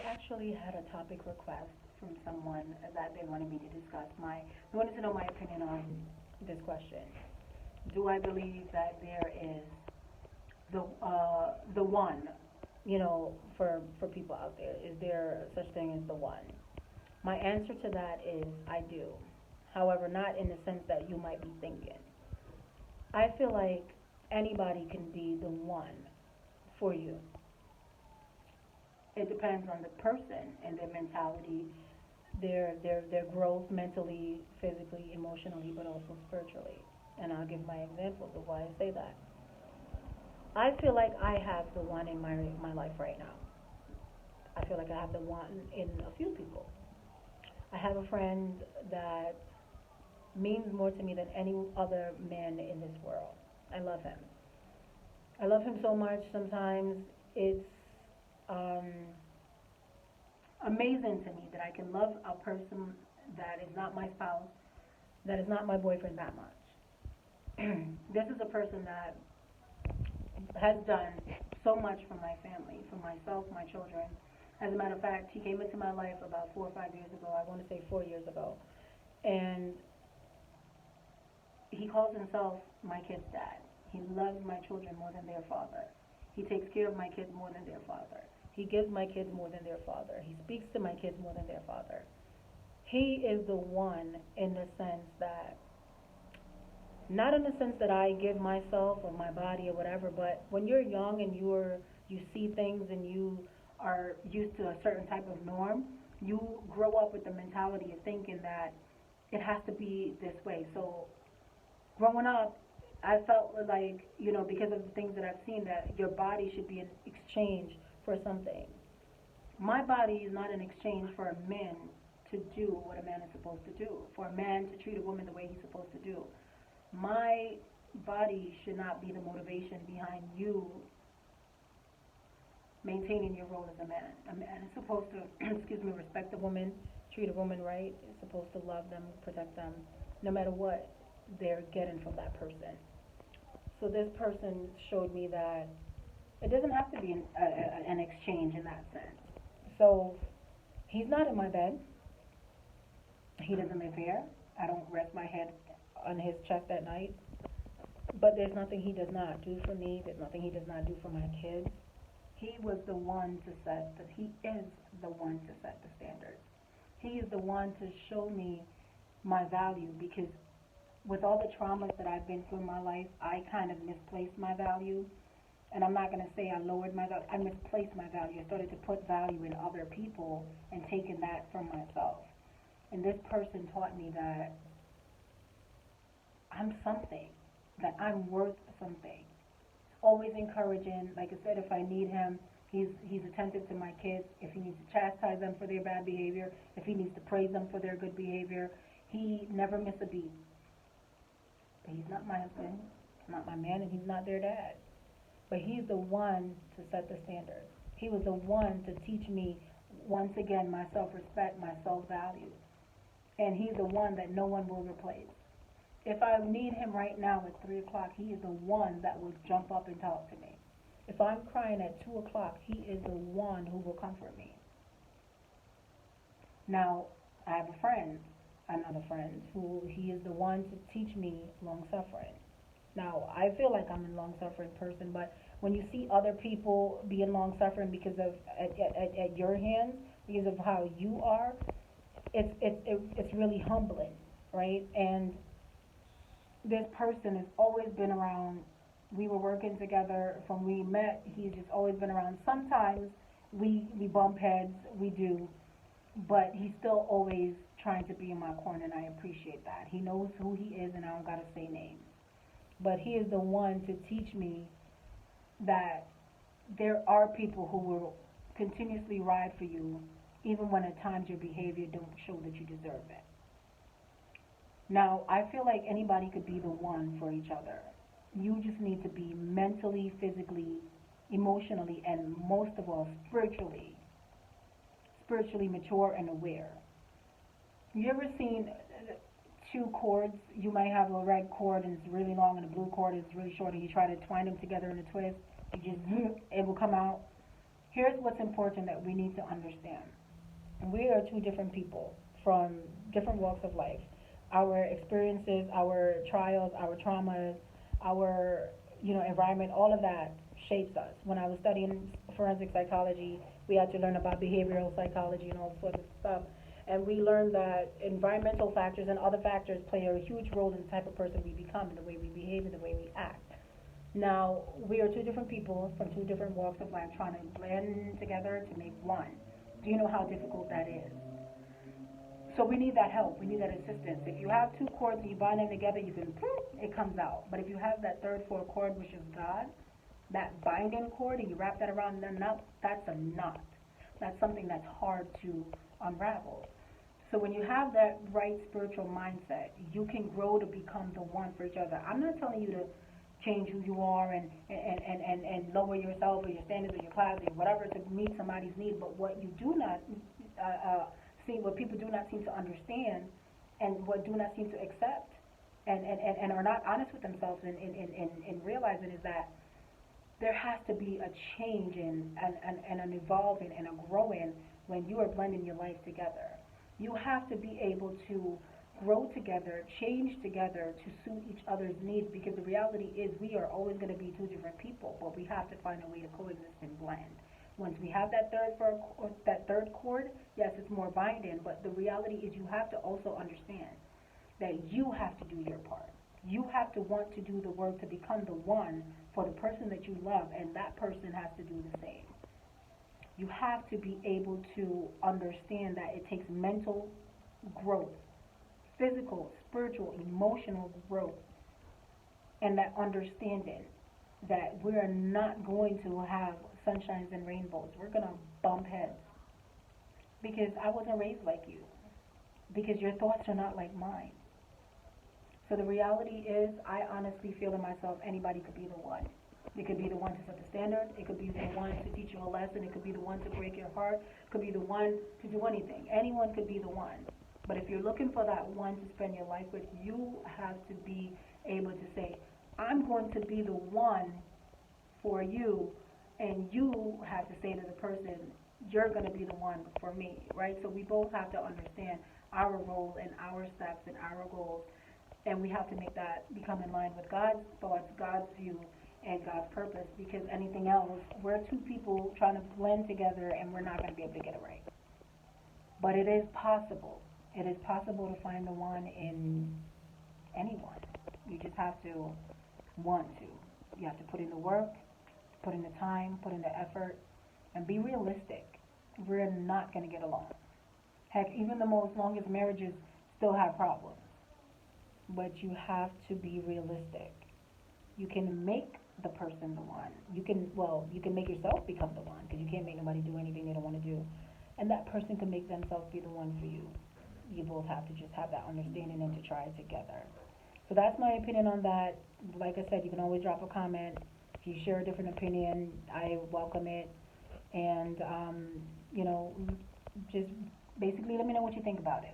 actually had a topic request from someone that they wanted me to discuss. They wanted to know my opinion on this question. Do I believe that there is the one, for people out there? Is there such thing as the one? My answer to that is I do. However, not in the sense that you might be thinking. I feel like anybody can be the one for you. It depends on the person and their mentality, their growth mentally, physically, emotionally, but also spiritually. And I'll give my examples of why I say that. I feel like I have the one in my life right now. I feel like I have the one in a few people. I have a friend that means more to me than any other man in this world. I love him. I love him so much. Sometimes it's um, amazing to me that I can love a person that is not my spouse, that is not my boyfriend that much. This is a person that has done so much for my family, for myself, my children. As a matter of fact, he came into my life about 4 or 5 years ago. I want to say 4 years ago, and he calls himself my kid's dad. He loves my children more than their father. He takes care of my kids more than their father. He gives my kids more than their father. He speaks to my kids more than their father. He is the one in the sense that, not in the sense that I give myself or my body or whatever, but when you're young and you see things and you are used to a certain type of norm, you grow up with the mentality of thinking that it has to be this way. So growing up, I felt like, because of the things that I've seen, that your body should be in exchange for something. My body is not in exchange for a man to do what a man is supposed to do, for a man to treat a woman the way he's supposed to do. My body should not be the motivation behind you maintaining your role as a man. A man is supposed to, respect a woman, treat a woman right, is supposed to love them, protect them, no matter what they're getting from that person. So this person showed me that it doesn't have to be an exchange in that sense. So he's not in my bed. He doesn't live here. I don't rest my head on his chest at night. But there's nothing he does not do for me. There's nothing he does not do for my kids. He was the one to set that he is the one to set the standards. He is the one to show me my value, because with all the traumas that I've been through in my life, I kind of misplaced my value. And I'm not going to say I lowered my value. I misplaced my value. I started to put value in other people and taken that from myself. And this person taught me that I'm something, that I'm worth something. Always encouraging. Like I said, if I need him, he's attentive to my kids. If he needs to chastise them for their bad behavior, if he needs to praise them for their good behavior, he never misses a beat. But he's not my husband, not my man, and he's not their dad. But he's the one to set the standard. He was the one to teach me, once again, my self-respect, my self-value. And he's the one that no one will replace. If I need him right now at 3 o'clock, he is the one that will jump up and talk to me. If I'm crying at 2 o'clock, he is the one who will comfort me. Now, I have another friend, who he is the one to teach me long suffering. Now, I feel like I'm a long suffering person, but when you see other people being long suffering because of at your hands, because of how you are, it's really humbling, right? And this person has always been around. We were working together from we met. He's just always been around. Sometimes we bump heads, we do, but he's still always trying to be in my corner, and I appreciate that. He knows who he is, and I don't gotta say names. But he is the one to teach me that there are people who will continuously ride for you, even when at times your behavior don't show that you deserve it. Now, I feel like anybody could be the one for each other. You just need to be mentally, physically, emotionally, and most of all, spiritually mature and aware. You ever seen two cords? You might have a red cord and it's really long, and a blue cord is really short, and you try to twine them together in a twist. You just, it will come out. Here's what's important that we need to understand. We are two different people from different walks of life. Our experiences, our trials, our traumas, our environment, all of that shapes us. When I was studying forensic psychology, we had to learn about behavioral psychology and all sorts of stuff. And we learned that environmental factors and other factors play a huge role in the type of person we become, and the way we behave, and the way we act. Now, we are two different people from two different walks of life trying to blend together to make one. Do you know how difficult that is? So we need that help. We need that assistance. If you have two cords and you bind them together, you can, it comes out. But if you have that third, fourth cord, which is God, that binding cord, and you wrap that around the nut, that's a knot. That's something that's hard to unravel. So when you have that right spiritual mindset, you can grow to become the one for each other. I'm not telling you to change who you are and lower yourself or your standards or your class or whatever to meet somebody's need, but what you do not see, what people do not seem to understand and what do not seem to accept and are not honest with themselves in realizing is that there has to be a change and an evolving and a growing when you are blending your life together. You have to be able to grow together, change together to suit each other's needs, because the reality is we are always going to be two different people, but we have to find a way to coexist and blend. Once we have that third chord, yes, it's more binding, but the reality is you have to also understand that you have to do your part. You have to want to do the work to become the one for the person that you love, and that person has to do the same. You have to be able to understand that it takes mental growth, physical, spiritual, emotional growth, and that understanding that we're not going to have sunshines and rainbows. We're going to bump heads because I wasn't raised like you, because your thoughts are not like mine. So the reality is, I honestly feel in myself, anybody could be the one. It could be the one to set the standard. It could be the one to teach you a lesson. It could be the one to break your heart. It could be the one to do anything. Anyone could be the one. But if you're looking for that one to spend your life with, you have to be able to say, I'm going to be the one for you, and you have to say to the person, you're going to be the one for me, right? So we both have to understand our role and our steps and our goals, and we have to make that become in line with God's thoughts, God's view, and God's purpose, because anything else, we're two people trying to blend together, and we're not going to be able to get it right. But it is possible. It is possible to find the one in anyone. You just have to want to. You have to put in the work, put in the time, put in the effort, and be realistic. We're not going to get along. Heck, even the most longest marriages still have problems. But you have to be realistic. You can make the person the one. You can make yourself become the one, because you can't make nobody do anything they don't want to do. And that person can make themselves be the one for you. You both have to just have that understanding and to try it together. So that's my opinion on that. Like I said, you can always drop a comment. If you share a different opinion, I welcome it. And, just basically let me know what you think about it.